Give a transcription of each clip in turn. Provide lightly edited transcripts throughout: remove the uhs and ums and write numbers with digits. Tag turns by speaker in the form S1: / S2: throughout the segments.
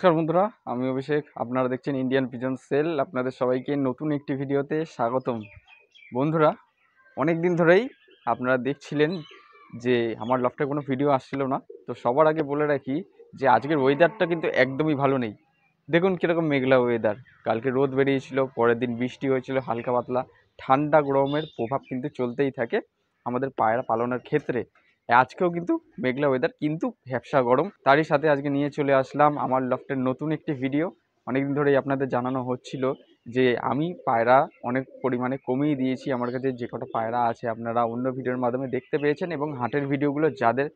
S1: নমস্কার বন্ধুরা, আমি অভিষেক। আপনারা দেখছেন ইন্ডিয়ান পিজন সেল। আপনাদের সবাইকে নতুন একটি ভিডিওতে স্বাগতম। বন্ধুরা, অনেক দিন ধরেই আপনারা দেখছিলেন যে আমার লফটে কোনো ভিডিও আসছিল না। তো সবার আগে বলে রাখি যে আজকের ওয়েদারটা কিন্তু একদমই ভালো নেই। দেখুন কীরকম মেঘলা ওয়েদার। কালকে রোদ বেরিয়েছিল, পরের দিন বৃষ্টি হয়েছিল হালকা পাতলা। ঠান্ডা গরমের প্রভাব কিন্তু চলতেই থাকে আমাদের পায়রা পালনের ক্ষেত্রে। আজকেও কিন্তু মেঘলা ওয়েদার, কিন্তু ভ্যাপসা গরম। তারই সাথে আজকে নিয়ে চলে আসলাম আমার লফটের নতুন একটি ভিডিও। অনেকদিন ধরেই আপনাদের জানানো হচ্ছিল যে আমি পায়রা অনেক পরিমাণে কমিয়ে দিয়েছি। আমার কাছে যে কটা পায়রা আছে আপনারা অন্য ভিডিওর মাধ্যমে দেখতে পেয়েছেন, এবং হাটের ভিডিওগুলো যাদের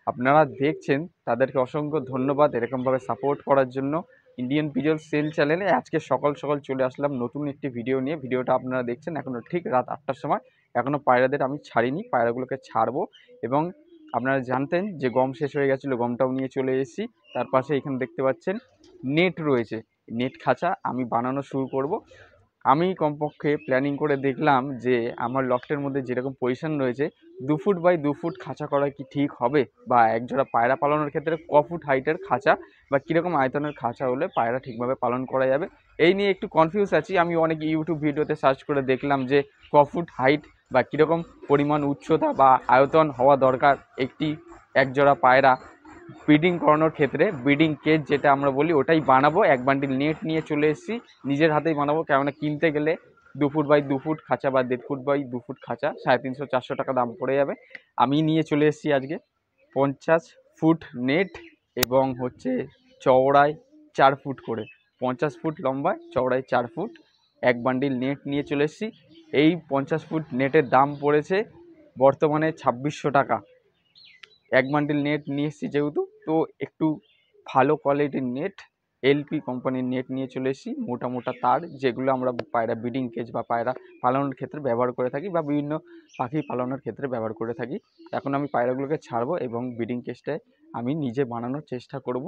S1: আপনারা দেখছেন তাদেরকে অসংখ্য ধন্যবাদ এরকমভাবে সাপোর্ট করার জন্য। ইন্ডিয়ান পিজন সেল চ্যানেলে আজকে সকাল সকাল চলে আসলাম নতুন একটি ভিডিও নিয়ে। ভিডিওটা আপনারা দেখছেন এখনও ঠিক রাত 8টার সময়। এখনও পায়রাদের আমি ছাড়িনি, পায়রাগুলোকে ছাড়বো। এবং আপনারা জানতেন যে গম শেষ হয়ে গেছিলো, গমটাও নিয়ে চলে এসেছি। তার পাশে এখানে দেখতে পাচ্ছেন নেট রয়েছে, নেট খাঁচা আমি বানানো শুরু করব। আমি কমপক্ষে প্ল্যানিং করে দেখলাম যে আমার লফটের মধ্যে যেরকম পজিশন রয়েছে 2 ফুট বাই 2 ফুট খাঁচা করা কি ঠিক হবে, বা একজোড়া পায়রা পালনের ক্ষেত্রে ক ফুট হাইটের খাঁচা বা কীরকম আয়তনের খাঁচা হলে পায়রা ঠিকভাবে পালন করা যাবে, এই নিয়ে একটু কনফিউজ আছি। আমি অনেক ইউটিউব ভিডিওতে সার্চ করে দেখলাম যে ক ফুট হাইট বা কীরকম পরিমাণ উচ্চতা বা আয়তন হওয়া দরকার একটি একজোড়া পায়রা ব্রিডিং করানোর ক্ষেত্রে। ব্রিডিং কেজ যেটা আমরা বলি ওটাই বানাবো। এক বান্ডিল নেট নিয়ে চলে এসেছি, নিজের হাতেই বানাবো। কেননা কিনতে গেলে 2 ফুট বাই 2 ফুট খাঁচা বা 1.5 ফুট বাই 2 ফুট খাঁচা 350-400 টাকা দাম পড়ে যাবে। আমি নিয়ে চলে এসেছি আজকে 50 ফুট নেট, এবং চওড়ায় 4 ফুট করে, 50 ফুট লম্বায় চওড়ায় 4 ফুট এক বান্ডিল নেট নিয়ে চলে এসেছি। এই 50 ফুট নেটের দাম পড়েছে বর্তমানে 2600 টাকা। এক বান্ডিল নেট নিয়ে এসেছি যেহেতু, তো একটু ভালো কোয়ালিটির নেট, এলপি কোম্পানির নেট নিয়ে চলে এসেছি। মোটা মোটা তার, যেগুলো আমরা পায়রা ব্রিডিং কেজ বা পায়রা পালনের ক্ষেত্রে ব্যবহার করে থাকি, বা বিভিন্ন পাখি পালনের ক্ষেত্রে ব্যবহার করে থাকি। এখন আমি পায়রাগুলোকে ছাড়বো এবং ব্রিডিং কেজটায় আমি নিজে বানানোর চেষ্টা করব।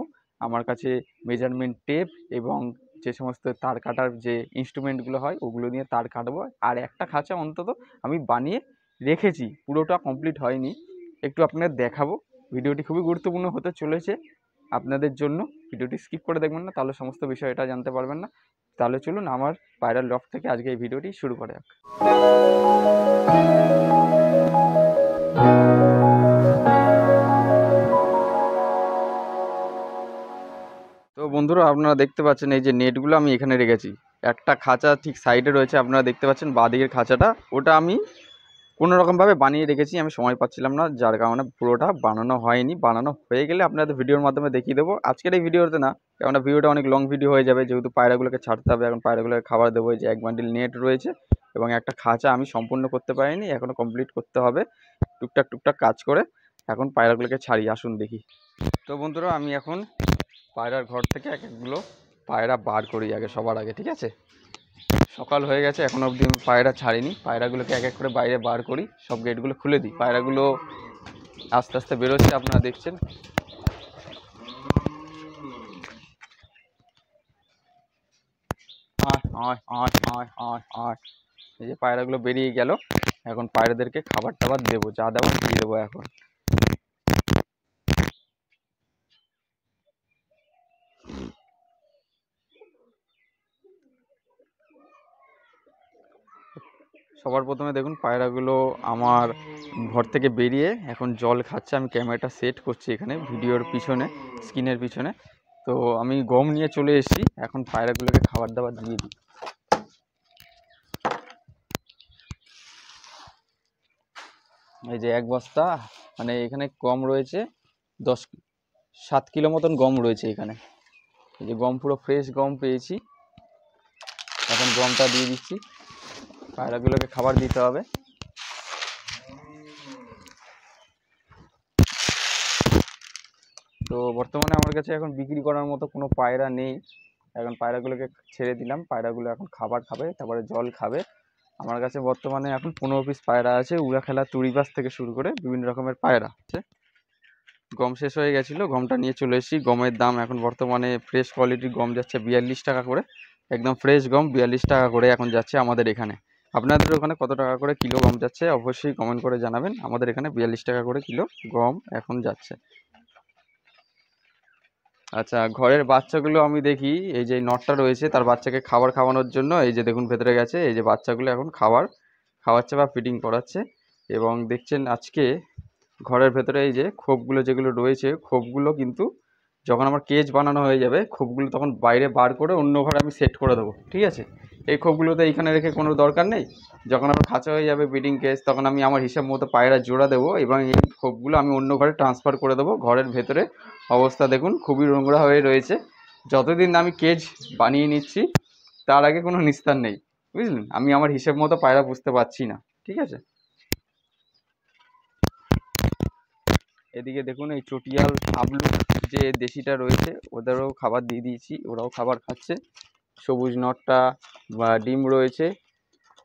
S1: আমার কাছে মেজারমেন্ট টেপ এবং যে সমস্ত তার কাটার যে ইনস্ট্রুমেন্টগুলো হয় ওগুলো নিয়ে তার কাটবো। আর একটা খাঁচা অন্তত আমি বানিয়ে রেখেছি, পুরোটা কমপ্লিট হয়নি, একটু আপনাদের দেখাবো। ভিডিওটি খুবই গুরুত্বপূর্ণ হতে চলেছে আপনাদের জন্য। ভিডিওটি স্কিপ করে দেখবেন না, তাহলে সমস্ত বিষয়টা জানতে পারবেন না। তাহলে চলুন আমার পায়রার লফট থেকে আজকে এই ভিডিওটি শুরু করা যাক। তো বন্ধুরা, আপনারা দেখতে পাচ্ছেন এই যে নেটগুলো আমি এখানে রেখেছি। একটা খাঁচা ঠিক সাইডে রয়েছে, আপনারা দেখতে পাচ্ছেন বাঁদিকের খাঁচাটা, ওটা আমি কোনোরকমভাবে বানিয়ে রেখেছি। আমি সময় পাচ্ছিলাম না, যার কারণে পুরোটা বানানো হয়নি। বানানো হয়ে গেলে আপনাদের ভিডিওর মাধ্যমে দেখিয়ে দেবো। আজকের এই ভিডিওতে না, কেননা ভিডিওটা অনেক লং ভিডিও হয়ে যাবে, যেহেতু পায়রাগুলোকে ছাড়তে হবে। এখন পায়রাগুলোকে খাবার দেবো। এই যে এক বান্ডিল নেট রয়েছে এবং একটা খাঁচা আমি সম্পূর্ণ করতে পারিনি, এখনও কমপ্লিট করতে হবে টুকটাক টুকটাক কাজ করে। এখন পায়রাগুলোকে ছাড়ি, আসুন দেখি। তো বন্ধুরা, আমি এখন পায়রার ঘর থেকে এক একগুলো পায়রা বার করি আগে, সবার আগে, ঠিক আছে? সকাল হয়ে গেছে, এখনো অবধি আমি পায়রা ছাড়িনি। পায়রাগুলোকে এক এক করে বাইরে বার করি, সব গেটগুলো খুলে দিই। পায়রাগুলো আস্তে আস্তে বেরোচ্ছে, আপনারা দেখছেন। এই যে পায়রাগুলো বেরিয়ে গেল। এখন পায়রাদেরকে খাবার টাবার দেবো, যা দেবো দিয়ে দেবো এখন। সবার প্রথমে দেখুন পায়রাগুলো আমার ঘর থেকে বেরিয়ে এখন জল খাচ্ছে। আমি ক্যামেরাটা সেট করছি এখানে ভিডিওর পিছনে, স্ক্রিনের পিছনে। তো আমি গম নিয়ে চলে এসেছি, এখন পায়রাগুলোকে খাবার দাবার দিয়ে দিই। এই যে এক বস্তা, মানে এখানে গম রয়েছে 7 কিলো মতন গম রয়েছে এখানে। এই যে গম, পুরো ফ্রেশ গম পেয়েছি। এখন গমটা দিয়ে দিচ্ছি, পায়রাগুলোকে খাবার দিতে হবে। তো বর্তমানে আমার কাছে এখন বিক্রি করার মতো কোনো পায়রা নেই। এখন পায়রাগুলোকে ছেড়ে দিলাম, পায়রাগুলো এখন খাবার খাবে, তারপরে জল খাবে। আমার কাছে বর্তমানে এখন 15 পিস পায়রা আছে, উড়া খেলা তুড়িবাস থেকে শুরু করে বিভিন্ন রকমের পায়রা আছে। গম শেষ হয়ে গেছিলো, গমটা নিয়ে চলে এসেছি। গমের দাম এখন বর্তমানে ফ্রেশ কোয়ালিটির গম যাচ্ছে 42 টাকা করে, একদম ফ্রেশ গম 42 টাকা করে এখন যাচ্ছে আমাদের এখানে। আপনাদের ওখানে কত টাকা করে কিলো গম যাচ্ছে অবশ্যই কমেন্ট করে জানাবেন। আমাদের এখানে 42 টাকা করে কিলো গম এখন যাচ্ছে। আচ্ছা, ঘরের বাচ্চাগুলো আমি দেখি এই যে নটটা রয়েছে তার বাচ্চাকে খাবার খাওয়ানোর জন্য এই যে দেখুন ভেতরে গেছে, এই যে বাচ্চাগুলো এখন খাওয়াচ্ছে বা ফিডিং করাচ্ছে। এবং দেখছেন আজকে ঘরের ভেতরে এই যে খোপগুলো যেগুলো রয়েছে, খোপগুলো কিন্তু যখন আমার কেজ বানানো হয়ে যাবে খোপগুলো তখন বাইরে বার করে অন্য ঘরে আমি সেট করে দেবো, ঠিক আছে। এই খোপগুলোতে এইখানে রেখে কোনো দরকার নেই। যখন আমার খাঁচা হয়ে যাবে ব্রিডিং কেজ তখন আমি আমার হিসাব মতো পায়রা জোড়া দেবো এবং এই খোপগুলো আমি অন্য ঘরে ট্রান্সফার করে দেবো। ঘরের ভেতরে অবস্থা দেখুন খুবই নোংরা হয়ে রয়েছে। যতদিন না আমি কেজ বানিয়ে নিচ্ছি তার আগে কোনো নিস্তার নেই, বুঝলেন। আমি আমার হিসেব মতো পায়রা বুঝতে পারছি না, ঠিক আছে। এদিকে দেখুন এই চটিয়াল আবলু যে দেশিটা রয়েছে ওদেরও খাবার দিয়ে দিয়েছি, ওরাও খাবার খাচ্ছে। সবুজ নটটা বা ডিম রয়েছে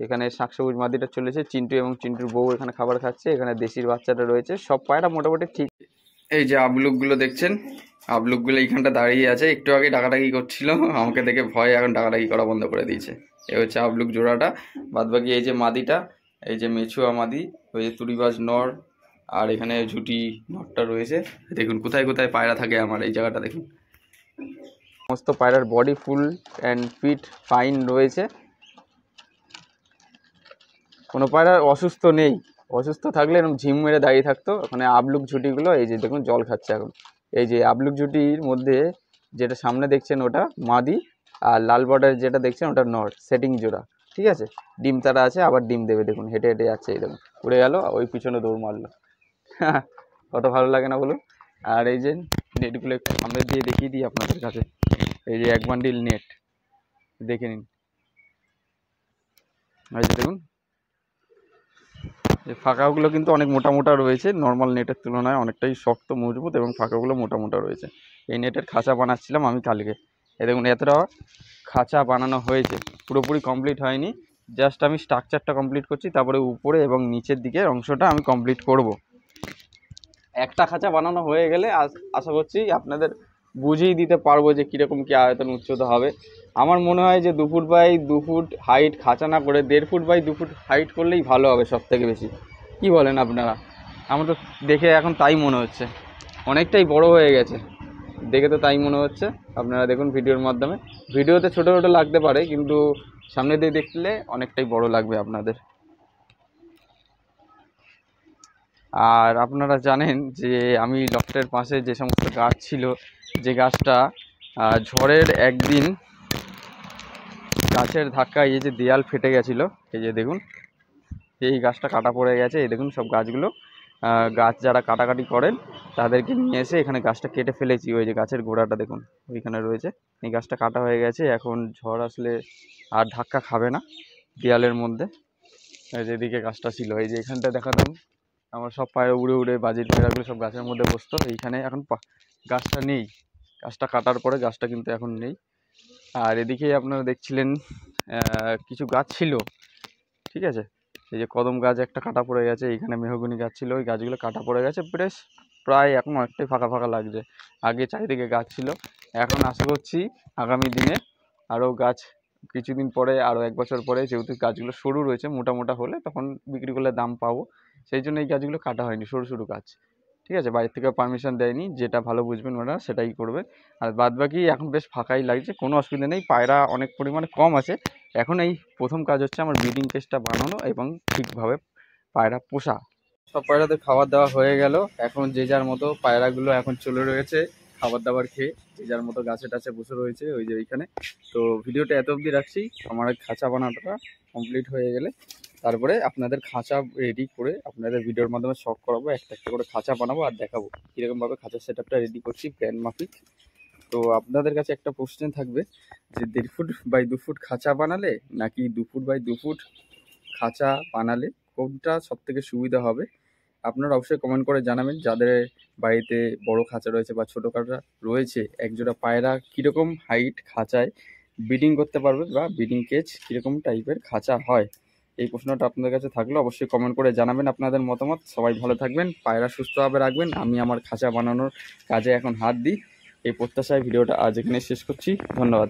S1: এখানে, শাক সবুজ মাদিটা চলেছে, চিন্টু এবং চিন্টুর বউ এখানে খাবার খাচ্ছে, এখানে দেশির বাচ্চাটা রয়েছে। সব পায়রা মোটামুটি ঠিক। এই যে আবলুকগুলো দেখছেন, আবলুকগুলো এইখানটা দাঁড়িয়ে আছে, একটু আগে ডাকাডাকি করছিল, আমাকে দেখে ভয় এখন ডাকাডাকি করা বন্ধ করে দিয়েছে। এই হচ্ছে আবলুক জোড়াটা। বাদবাকি এই যে মাদিটা, এই যে মেছুয়া মাদি, ওই যে তুড়িবাজ নর, আর এখানে ঝুটি নটটা রয়েছে। দেখুন কোথায় কোথায় পায়রা থাকে আমার এই জায়গাটা দেখুন। সমস্ত পায়রার body full and fit fine রয়েছে, কোনো পায়রা অসুস্থ নেই। অসুস্থ থাকলে এরকম ঝিম মেরে দাঁড়িয়ে থাকতো। ওখানে আবলুক ঝুটিগুলো এই যে দেখুন জল খাচ্ছে এখন। এই যে আবলুক ঝুটির মধ্যে যেটা সামনে দেখছেন ওটা মাদি, আর লাল বর্ডার যেটা দেখছেন ওটা নর, সেটিং জোড়া, ঠিক আছে। ডিম তারা আছে, আবার ডিম দেবে, দেখুন হেঁটে হেঁটে যাচ্ছে, এই দেখুন উড়ে গেল, ওই পিছনে দৌড় মারলো। কত ভালো লাগে না বলুন। আর এই যে নেটগুলো একটু সামনে দিয়ে দেখিয়ে দিই আপনাদের কাছে, এই যে এক বান্ডিল নেট দেখে নিন। এই যে দেখুন এই ফাঁকাগুলো কিন্তু অনেক মোটা মোটা রয়েছে, নর্মাল নেটের তুলনায় অনেকটাই শক্ত মজবুত এবং ফাঁকাগুলো মোটা মোটা রয়েছে। এই নেটের খাঁচা বানাচ্ছিলাম আমি কালকে। এই দেখুন এতটা খাঁচা বানানো হয়েছে, পুরোপুরি কমপ্লিট হয়নি, জাস্ট আমি স্ট্রাকচারটা কমপ্লিট করছি, তারপরে উপরে এবং নিচের দিকের অংশটা আমি কমপ্লিট করব। একটা খাঁচা বানানো হয়ে গেলে আশা করছি আপনাদের বুঝিয়ে দিতে পারবো যে কীরকম কী আয়তন উচ্চতা হবে। আমার মনে হয় যে 2 ফুট বাই 2 ফুট হাইট খাঁচা না করে 1.5 ফুট বাই 2 ফুট হাইট করলেই ভালো হবে সব থেকে বেশি। কি বলেন আপনারা? আমার তো দেখে এখন তাই মনে হচ্ছে, অনেকটাই বড় হয়ে গেছে দেখে তো তাই মনে হচ্ছে। আপনারা দেখুন ভিডিওর মাধ্যমে, ভিডিওতে ছোটো ছোটো লাগতে পারে কিন্তু সামনে দিয়ে দেখলে অনেকটাই বড় লাগবে আপনাদের। আর আপনারা জানেন যে আমি লফটের পাশে যে সমস্ত গাছ ছিল, যে গাছটা ঝড়ের একদিন গাছের ধাক্কায় এই যে দেয়াল ফেটে গেছিলো, এই যে দেখুন এই গাছটা কাটা পড়ে গেছে। এই দেখুন সব গাছগুলো, গাছ যারা কাটাকাটি করেন তাদেরকে নিয়ে এসে এখানে গাছটা কেটে ফেলেছি। ওই যে গাছের গোড়াটা দেখুন ওইখানে রয়েছে, এই গাছটা কাটা হয়ে গেছে। এখন ঝড় আসলে আর ধাক্কা খাবে না দেয়ালের মধ্যে। যেদিকে গাছটা ছিল এই যে এখানটা দেখাতাম, আমার সব পায়রা উড়ে উড়ে বাজির পায়রাগুলো সব গাছের মধ্যে বসতো। এইখানে এখন গাছটা নেই, গাছটা কাটার পরে গাছটা কিন্তু এখন নেই। আর এদিকে আপনারা দেখছিলেন কিছু গাছ ছিল, ঠিক আছে। এই যে কদম গাছ একটা কাটা পড়ে গেছে, এইখানে মেহগনি গাছ ছিল, ওই গাছগুলো কাটা পড়ে গেছে, বেশ প্রায় এখন অনেকটাই ফাঁকা ফাঁকা লাগছে। আগে চারিদিকে গাছ ছিল, এখন আশা করছি আগামী দিনে আরও গাছ, কিছুদিন পরে আরও 1 বছর পরে যেহেতু গাছগুলো সরু রয়েছে মোটা মোটা হলে তখন বিক্রি করলে দাম পাবো, সেই জন্য এই গাছগুলো কাটা হয়নি, সরু সরু গাছ, ঠিক আছে। বাইরে থেকে পারমিশন দেয়নি, যেটা ভালো বুঝবেন ওরা সেটাই করবে। আর বাদবাকি এখন বেশ ফাঁকাই লাগছে, কোনো অসুবিধা নেই, পায়রা অনেক পরিমাণে কম আছে। এখন এই প্রথম কাজ হচ্ছে আমার ব্রিডিং কেজটা বানানো এবং ঠিকভাবে পায়রা পোষা। সব পায়রাদের খাবার দাওয়া হয়ে গেল, এখন যে যার মতো পায়রাগুলো এখন চলে রয়েছে খাবার দাবার খেয়ে, যে যার মতো গাছে টাছে বসে রয়েছে ওই যে ওইখানে। তো ভিডিওটা এত অবধি রাখছি, আমার খাঁচা বানানোটা কমপ্লিট হয়ে গেলে তারপরে আপনাদের খাঁচা রেডি করে আপনাদের ভিডিওর মাধ্যমে শখ করাবো, একটা একটা করে খাঁচা বানাবো আর দেখাবো কীরকমভাবে খাঁচার সেট আপটা রেডি করছি প্ল্যান মাফিক। তো আপনাদের কাছে একটা প্রশ্ন থাকবে যে 1.5 ফুট বাই 2 ফুট খাঁচা বানালে নাকি 2 ফুট বাই 2 ফুট খাঁচা বানালে কোনটা সবথেকে সুবিধা হবে? আপনারা অবশ্যই কমেন্ট করে জানাবেন। যাদের বাড়িতে বড় খাঁচা রয়েছে বা ছোটো খাঁচা রয়েছে, একজোড়া পায়রা কীরকম হাইট খাঁচায় ব্রিডিং করতে পারবে বা ব্রিডিং কেজ কীরকম টাইপের খাঁচা হয়, এই প্রশ্নটা আপনাদের কাছে থাকলে অবশ্যই কমেন্ট করে জানাবেন আপনাদের মতামত। সবাই ভালো থাকবেন, পায়রা সুস্থভাবে রাখবেন, আমি আমার খাঁচা বানানোর কাজে এখন হাত দিই, এই প্রত্যাশায় ভিডিওটা আজ এখানে শেষ করছি। ধন্যবাদ।